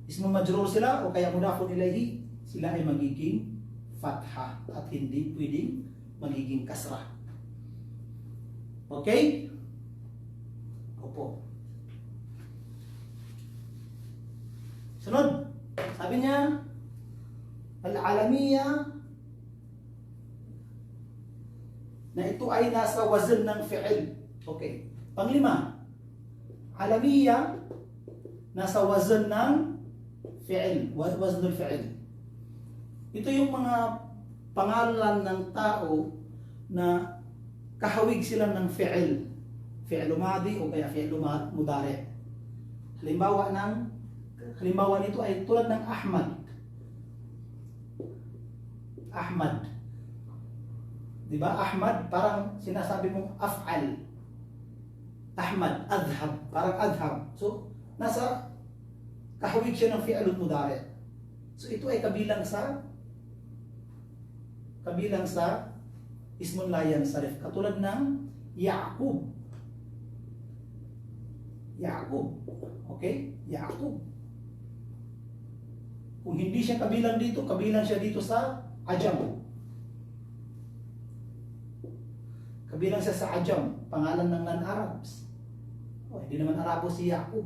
ismun majrur sila o kaya mudafun ilayhi, sila ay magiging fatha at hindi pwedeng magiging kasra. Okay? Opo. Sunod. Sabi niya, al-alamiya na ito ay nasa wazn ng fi'il. Okay. Panglima, alamiya nasa wazn ng fi'il, waznul fi'il. Ito yung mga pangalan ng tao na kahawig sila ng fi'il. Fi'il madi o kaya fi'il mudari. Halimbawa nito ay tulad ng Ahmad. Ahmad. Diba? Ahmad, parang sinasabi mong af'al. Ahmad, adhab, parang adhab. So, nasa kahawig siya ng fi'alun mudari. So, ito ay kabilang sa ismun la yansarif. Katulad ng Ya'qub. Ya'qub. Okay? Ya'qub. Kung hindi siya kabilang dito, kabilang siya dito sa ajam. Kabilang siya sa ajam, pangalan ng non-Arabs. Oh, hindi naman Arabo si Ya'qub.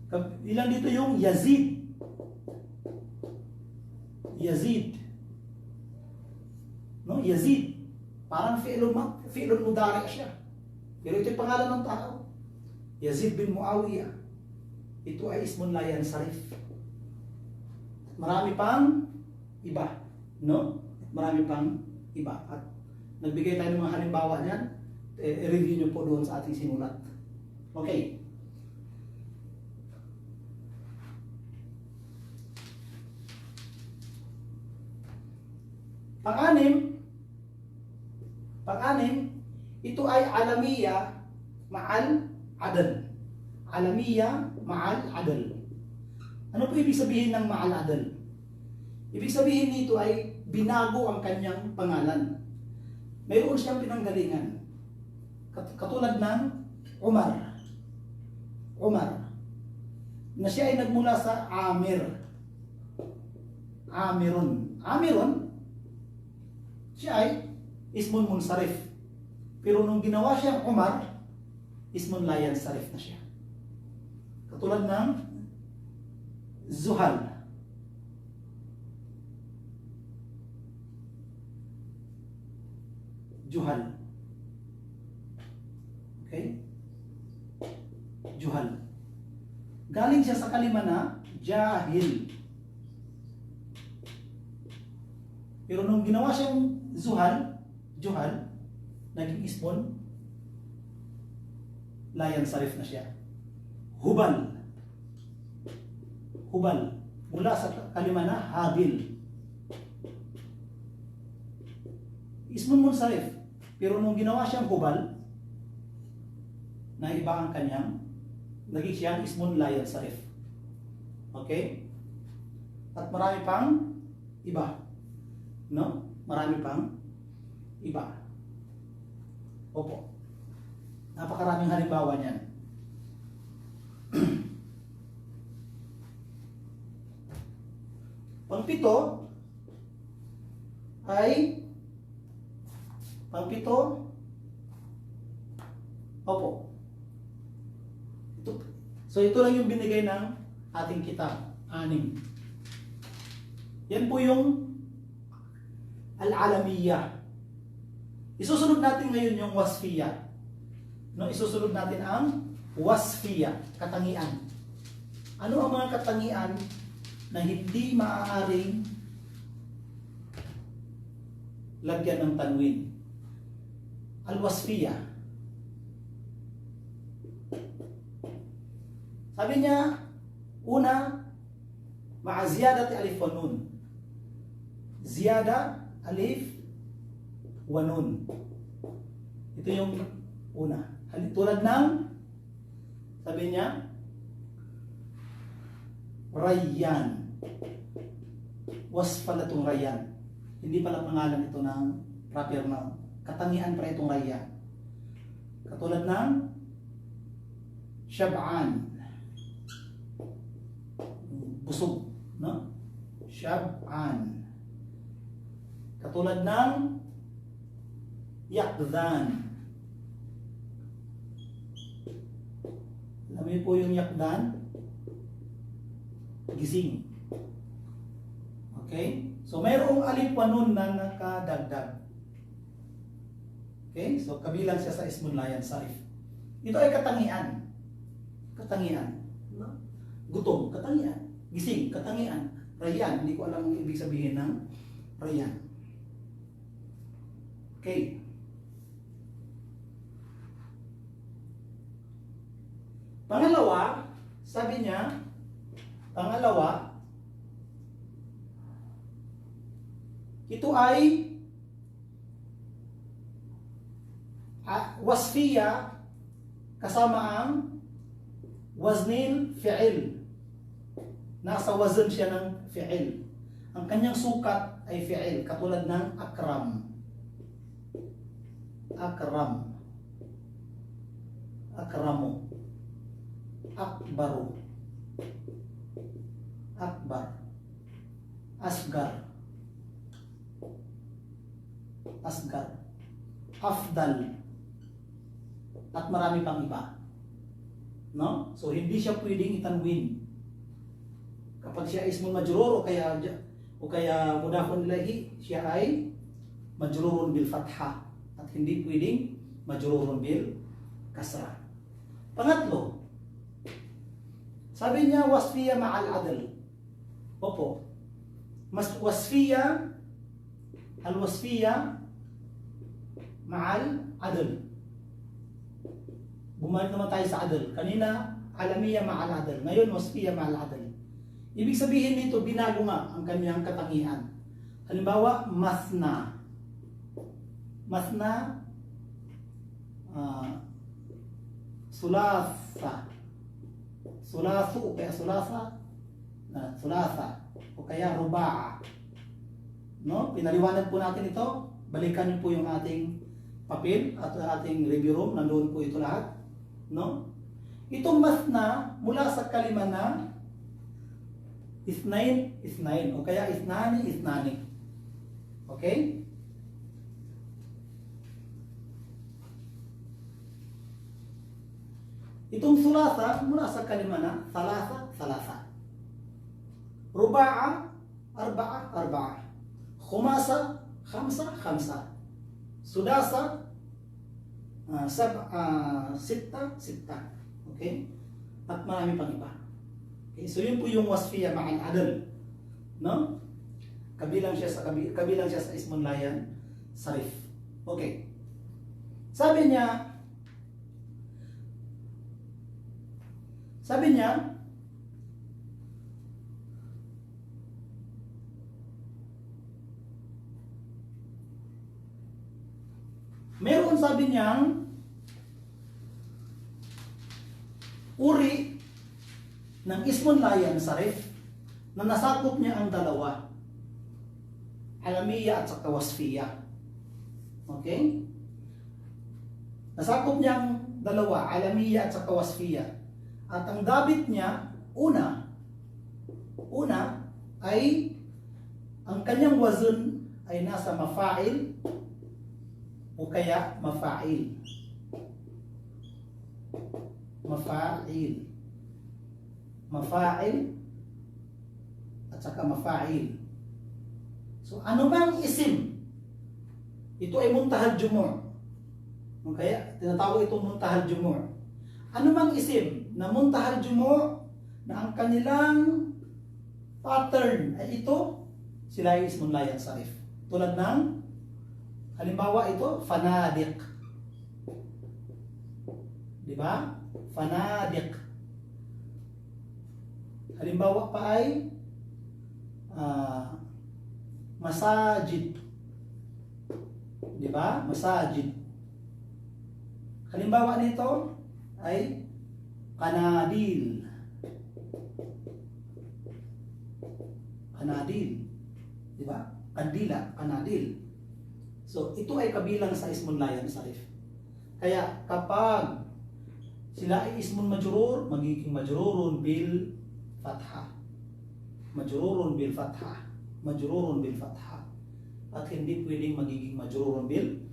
Kabilang dito yung Yazid. Yazid. No? Yazid. Parang fi'lun mudari siya. Pero ito yung pangalan ng tao. Yazid bin Muawiyah. Ito ay ismun la yansarif. Marami pang iba. No? Marami pang iba. At nagbigay tayo ng mga halimbawa niyan. I-review nyo po doon sa ating sinulat. Okay. Pang-anim, ito ay alamiya ma'al adal. Alamiya ma'al adal. Ano po ibig sabihin ng ma'al adal? Ibig sabihin nito ay binago ang kanyang pangalan. Mayroon siyang pinanggalingan. Katulad ng Umar. Na siya ay nagmula sa Amir. Amirun, siya ay ismun munsarif. Pero nung ginawa siyang Umar, ismun la yansarif na siya. Katulad ng Zuhal. Juhal. Okay? Juhal. Galing siya sa kalima na jahil. Pero nung ginawa siyang Juhal, naging ismun, la yansarif na siya. Hubal. Mula sa kalima na Habil. Ismun munsarif. Pero nung ginawa siyang Hubal, na iba ang kanyang, naging siyang ismun la yansarif. Okay? At marami pang iba. No? Marami pang iba. Opo. Napakaraming halimbawa niyan. Pangpito, opo. Ito lang yung binigay ng ating kitab. 6. Yan po yung al-alamiyah. Isusunod natin ngayon yung wasfiyah. No, isusunod natin ang wasfiyah, katangian. Ano ang mga katangian na hindi maaaring lagyan ng tanwin? Al-wasfiyah. Sabi niya, una, ma'a ziyadati alif wa nun. Ziyada, alif, wa nun. Ito yung una. Tulad ng, sabi niya, Rayyan. Wasfan na itong Rayyan. Hindi pala pangalan ito ng proper noun. Katangian pa itong Rayyan. Katulad ng Shab'an. Busog. No? Shab'an. Katulad ng Yakdan. Alam niyo po yung Yakdan? Gising. Okay? So, mayroong alif wa nun na nakadagdag. Okay? So, kabilang siya sa ismun la yansarif. Ito ay katangian. No? Gutom, katangian. Gising, katangian. Rayyan, hindi ko alam ang ibig sabihin ng Rayyan. Okay. Pangalawa, sabi niya, ito ay wasfiya kasama ang waznil fi'il. Nasa wazn siya ng fi'il. Ang kanyang sukat ay fi'il, katulad ng akram. Akramu. Akbaru. Akbar. Asgar. Afdal. At marami pang iba. No? So hindi siya pwedeng itanwin. Kapag siya ismul majrur o kaya mudafun ilahi, siya ay majrurun bil fathah at hindi pwedeng majrurun bil kasra. Pangatlo, sabi niya wasfiya ma'al adl. Opo. Mas wasfiya, al-wasfiya ma'al adl. Bumalik naman tayo sa adl. Kanina, alamiya ma'al adl. Ngayon, wasfiya ma'al adl. Ibig sabihin nito, binago nga ang kanyang katangian. Halimbawa, masna. Masna, sulasa. Sulasu, o kaya sulasa. Sulasa. O kaya ruba'a. No? Pinaliwanag po natin ito. Balikan niyo po yung ating papel at ating review room. Nandoon po ito lahat. No? Itong masna, mula sa kalima na isnain, isnain. O kaya isnani, isnani. Okay? Itong sulasa, mula sa kalima na salasa, salasa. Ruba'a, arba'a, arba'a. Khumasa, khamsa, khamsa. Sudasa, sitta, sitta. Okay? At marami pang iba. Okay? So yun po yung wasfiya ma'al adl. No? Kabilang siya sa ismun layan sarif. Okay. Sabi niya, meron sabi niyang uri ng ismun layan sarif na nasakop niya ang dalawa. Alamiya at saka wasfiya. Okay? Nasakop niya ang dalawa, alamiya at saka wasfiya. At ang dabit niya, una ay ang kanyang wazn ay nasa mafa'il o kaya mafa'il. Mafa'il. Mafa'il at saka mafa'il. So, ano bang isim? Ito ay muntahal jumur. Kaya, tinatawag itong muntahal jumur. Ano bang isim na muntahal jumur na ang kanilang pattern ay ito? Sila ay ismun layan sarif. Tulad ng, halimbawa ito, fanadik. Diba? Fanadik. Halimbawa pa ay masajid. Diba? Masajid. Halimbawa nito ay kanadil. Kanadil. Diba? Kandila, kanadil. So, ito ay kabilang sa ismun layan sarif. Kaya, kapag sila ay ismun majrur, magiging majrurun bil fathah. Majrurun bil fathah. Majrurun bil fathah. At hindi pwedeng magiging majrurun bil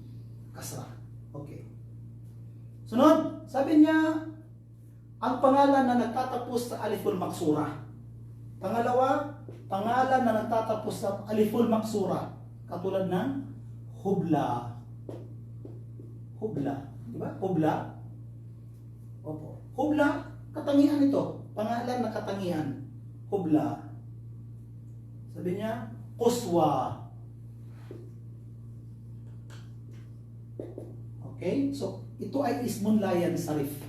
kasra. Okay. Sunod, sabi niya, ang pangalan na nagtatapos sa aliful maksura. Pangalawa, pangalan na nagtatapos sa aliful maksura. Katulad ng hubla. Hubla. Diba? Hubla. Opo. Hubla, katangian ito. Pangalan na katangian. Hubla. Sabi niya, quswa. Okay? So, ito ay ismun layan sarif.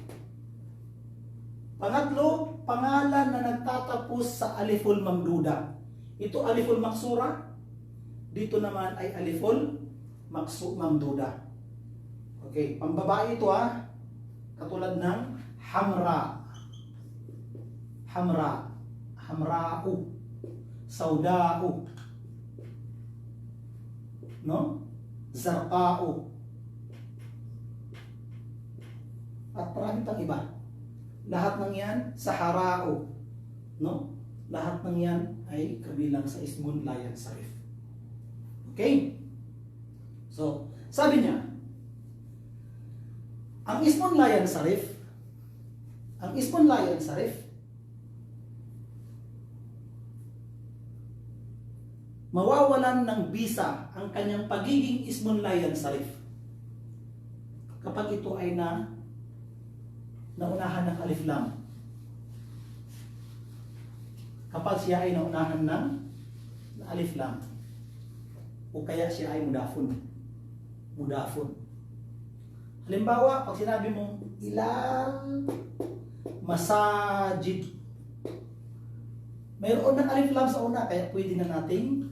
Pangatlo, pangalan na nagtatapos sa aliful mamduda. Ito aliful maksura. Dito naman ay aliful mamduda. Okay, pambabae ito ha. Katulad ng hamra. Hamra. Hamra'u. Sauda'u. No? Zarqa'u. At marami pang iba. Lahat ng yan, sahara'u. No? Lahat ng yan ay kabilang sa ismun layan sarif. Okay? So, sabi niya, ang ismun layan sarif, mawawalan ng bisa ang kanyang pagiging ismun layan sarif kapag ito ay naunahan ng alif lam. Kapag siya ay naunahan ng alif lam, o kaya siya ay mudafun. Halimbawa, pag sinabi mong ilal masajid, mayroon ng alif lam sa una, kaya pwede na nating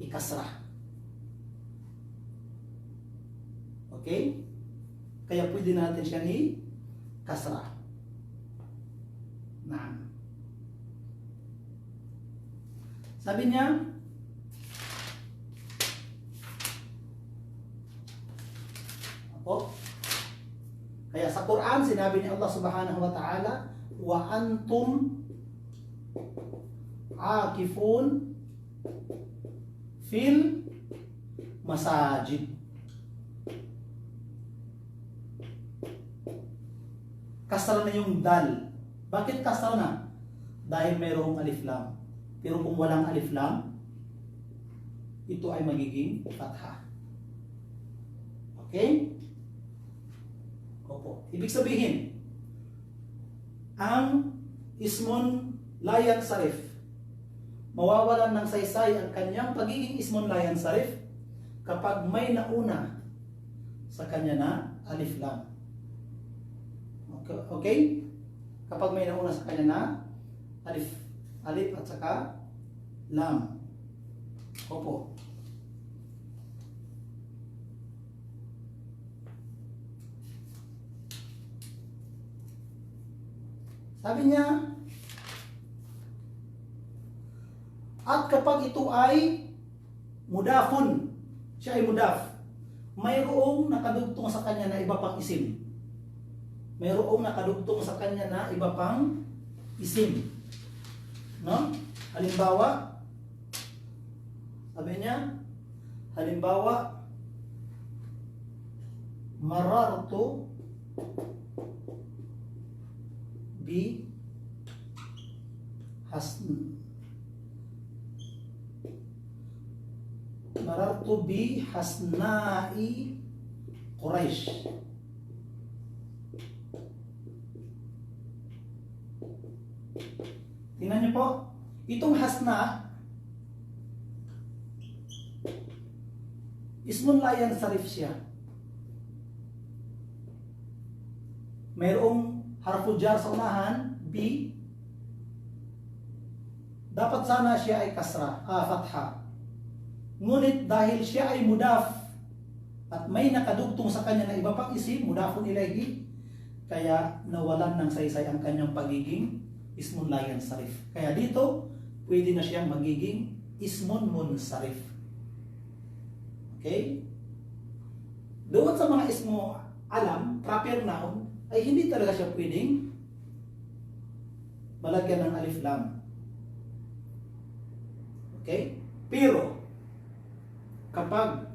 ikasra. Okay? Kaya pwede natin siyang ikasra. Naam. Sabi niya, kaya sa Quran, sinabi ni Allah subhanahu wa ta'ala, wa antum akifun fil masajid. Kasra na yung dal. Bakit kasra na? Dahil mayroong alif lam. Pero kung walang alif lam, ito ay magiging fatha. Okay? Opo. Ibig sabihin, ang ismun layan sarif, mawawalan ng saysay ang kanyang pagiging ismun layan sarif kapag may nauna sa kanya na alif lam. Okay? Kapag may nauna sa kanya na alif at saka lam. Opo. Sabi niya, at kapag ito ay mudafun, siya ay mudaf, mayroong nakadugtong sa kanya na iba pang isim. Mayroong nakadugtong sa kanya na iba pang isim. No? Halimbawa, sabi niya, halimbawa, marartu bi hasna'i Quraisy. Tingnan niyo po, itong hasna, ismun layan sarif siya. Mayroong harfu jar sa unahan, B. Dapat sana siya ay kasra, fatha. Ngunit dahil siya ay mudaf at may nakadugtong sa kanya na iba pang isim, mudafun ilayhi, kaya nawalan ng saysay ang kanyang pagiging ismun layan sarif. Kaya dito, pwede na siyang magiging ismun munsarif. Okay? Doon sa mga ismo alam, proper noun, ay hindi talaga siya pwedeng malagyan ng alif lam. Okay? Pero, kapag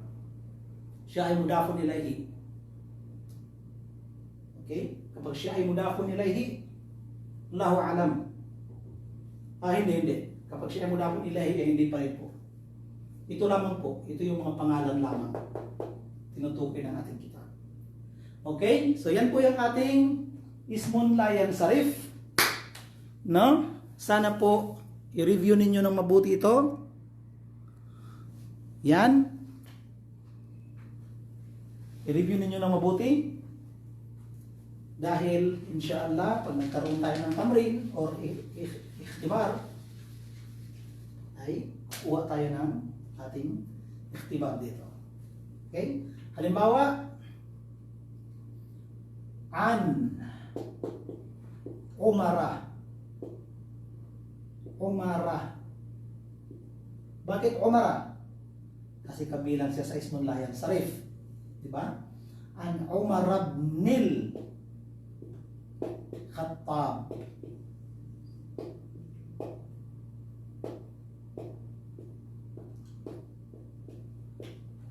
siya ay mudafun ilayhi, okay? Kapag siya ay mudafun ilayhi, Allahu alam. Hindi. Kapag siya ay mudafun ilayhi, hindi pa rin po. Ito lamang po. Ito yung mga pangalan lamang. Tinutukoy ng ating kitab. Okay? So yan po yung ating ismun layan sarif. No? Sana po i-review ninyo ng mabuti ito. Yan. I-review ninyo ng mabuti. Dahil, inshallah, pag nagkaroon tayo ng tamrin or ikhtibar, ay kuha tayo ng ating ikhtibar dito. Okay? Halimbawa, an umara. Bakit umara? Kasi kabilang siya sa ismun layan sarif. Diba? An umara ibnil Khattab.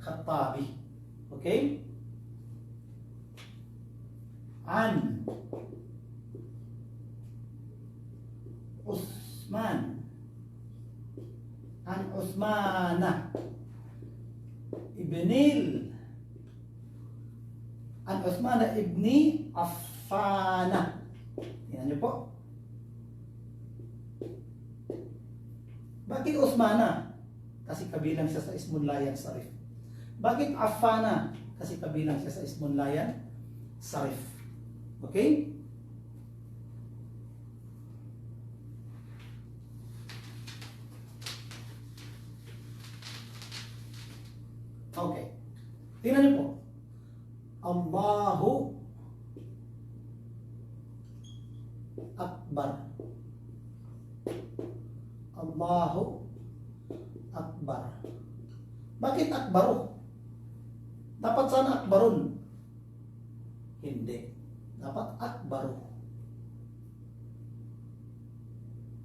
Khattabi. Okay? An Usman Usmana ibnil an Usmana ibni Affana. Tingnan niyo po. Bakit Usmana? Kasi kabilang siya sa Ismul Layan Sarif. Bakit Affana? Kasi kabilang siya sa Ismul Layan Sarif. Okay? Okay. Tingnan niyo po. Allahu Akbar. Allahu Akbar. Bakit Akbaru? Dapat sana Akbarun. Hindi. Dapat Akbaru.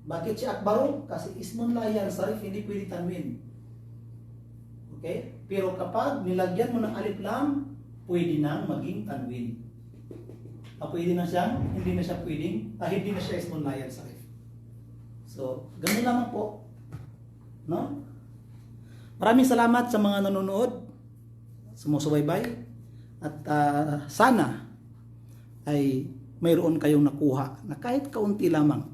Bakit si Akbaru? Kasi Ismun Layan Sarif, hindi pwede tanwin. Okay? Pero kapag nilagyan mo ng alif lam, pwede nang maging tanwin. Pwede na siyang, hindi na siya pwedeng, hindi na siya Ismun Layan Sarif. So, ganun naman po. No? Maraming salamat sa mga nanonood, sumusubaybay, at sana ay mayroon kayong nakuha na kahit kaunti lamang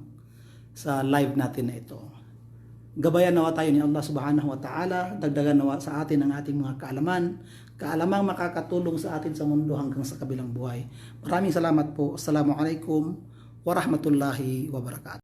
sa live natin na ito. Gabayan nawa tayo ni Allah Subhanahu wa Ta'ala, dagdagan nawa sa atin ang ating mga kaalamang makakatulong sa atin sa mundo hanggang sa kabilang buhay. Maraming salamat po. Assalamualaikum warahmatullahi wabarakatuh.